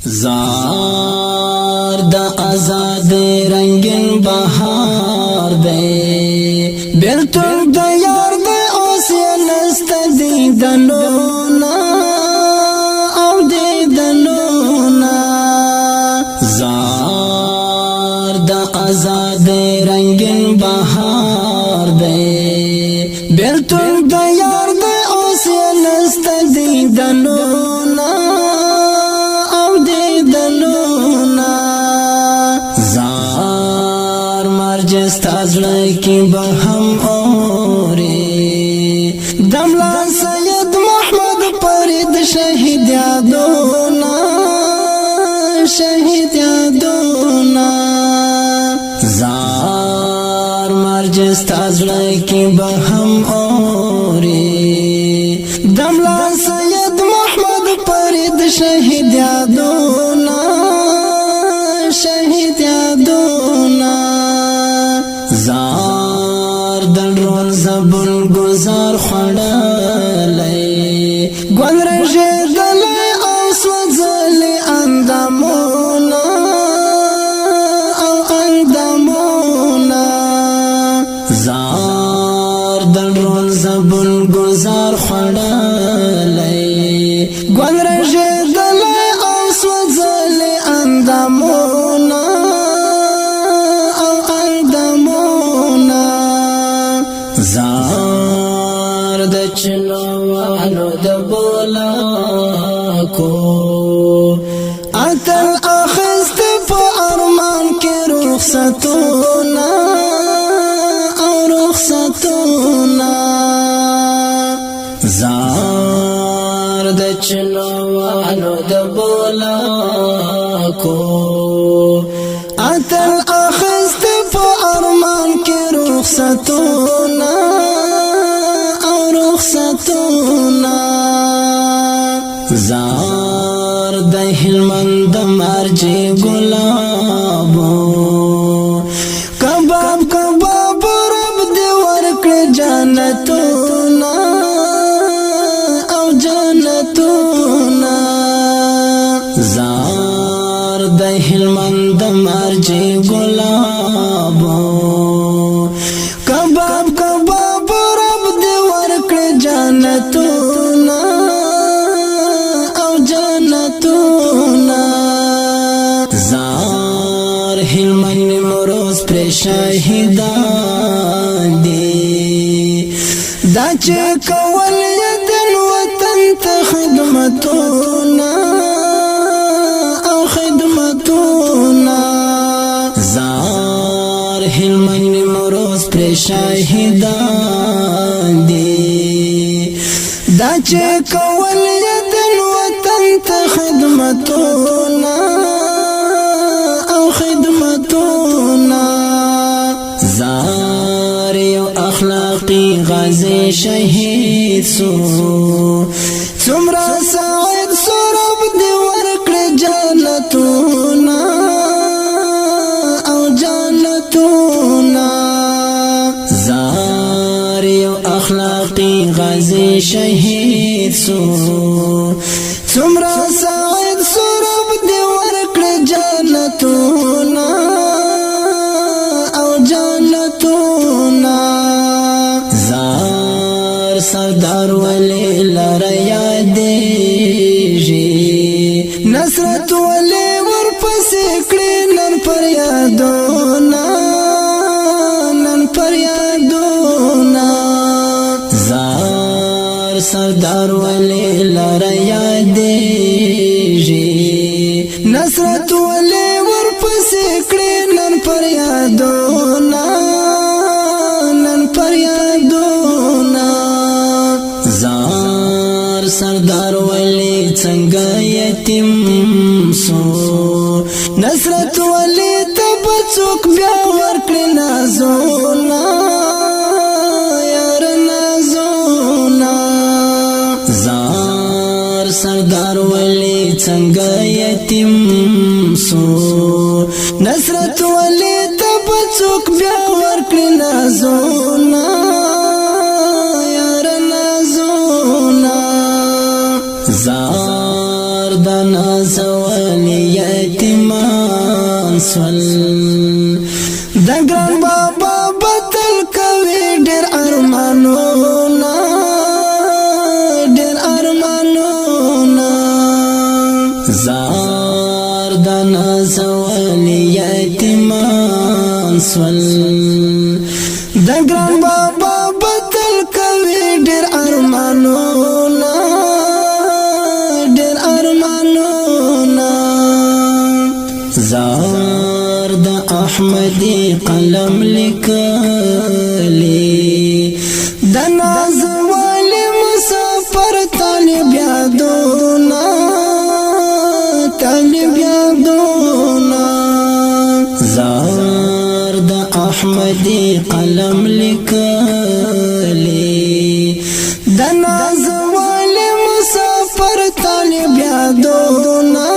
زار دا آزاد رنگین بهار دی بیلتون دا یار دی اوسی نست دیدنونا او دیدنونا زار دا آزاد رنگین بهار دی بیلتون دا یار دی اوسی نست دیدنونا ستازړی کې به هم اوري دملا سید محمد فرید شهید یادونا شهید یادونا زار مرج ستازړی کې به هم اوري دملا سید محمد فرید شهید یادونا شهید یادونا زار دلرون زبون گزار خڑالی گون رجیدلی آسوزلی اندامونا او اندامونا زار دلرون زبون گزار خڑالی گون رجیدلی آسوزلی اندامونا زار د چنوانو د بولاکو اتل اخست په ارمان کې رخصتونا او رخصتونا زار د چنوانو د بولاکو اتل اخست په ارمان کې رخصتونا زار د هلمند مرجې ګلابو کباب کباب رب دې ورکړ جنتونا او جنتونا زار د هلمند مرجې ګلابو کباب کباب رب دې ورکړ جنتونا زار هلمند مروز پر شاهدان دی دا چې کول یدن وطن ته خدمتونا او خدمتونا زار هلمند مروز پر شاهدان دی دا چې کول یدن وطن ته خدمتونا زار یو اخلاقی غازی شهید سو څومره سعید سرب دی ورکړ جنتونا او جنتونا زار یو اخلاقی غازی شهید سو څومره سعید سرب دی ورکړ جنتونا سردار ولی لره یادیږي نصرت ولی ورپسې کړي نن پر یادونا نن پر یادونا زار سردار ولی لره یادیږي نصرت ولی ورپسې کړي نن پر یادونا نن پر یادونا زار سردار ولی څنګه یتیم سو نصرت ولی تب څوک بیا ورکړي نازونا یار نازونا زار سردار ولی څنګه یتیم سو نصرت ولی تب څوک بیا ورکړي نازونا زار دنا زول والی یتیمان سول دگران بابا بطل کوي ډېر ارمانونه زار دنا زوالی یتیمان سول دگران بابا بطل کوي ډېر ارمانونه زار د احمدی قلم لیکلی د ناز والی مسافر طالب یادونا زار د احمدی قلم لیکلی د ناز والی مسافر طالب یادونا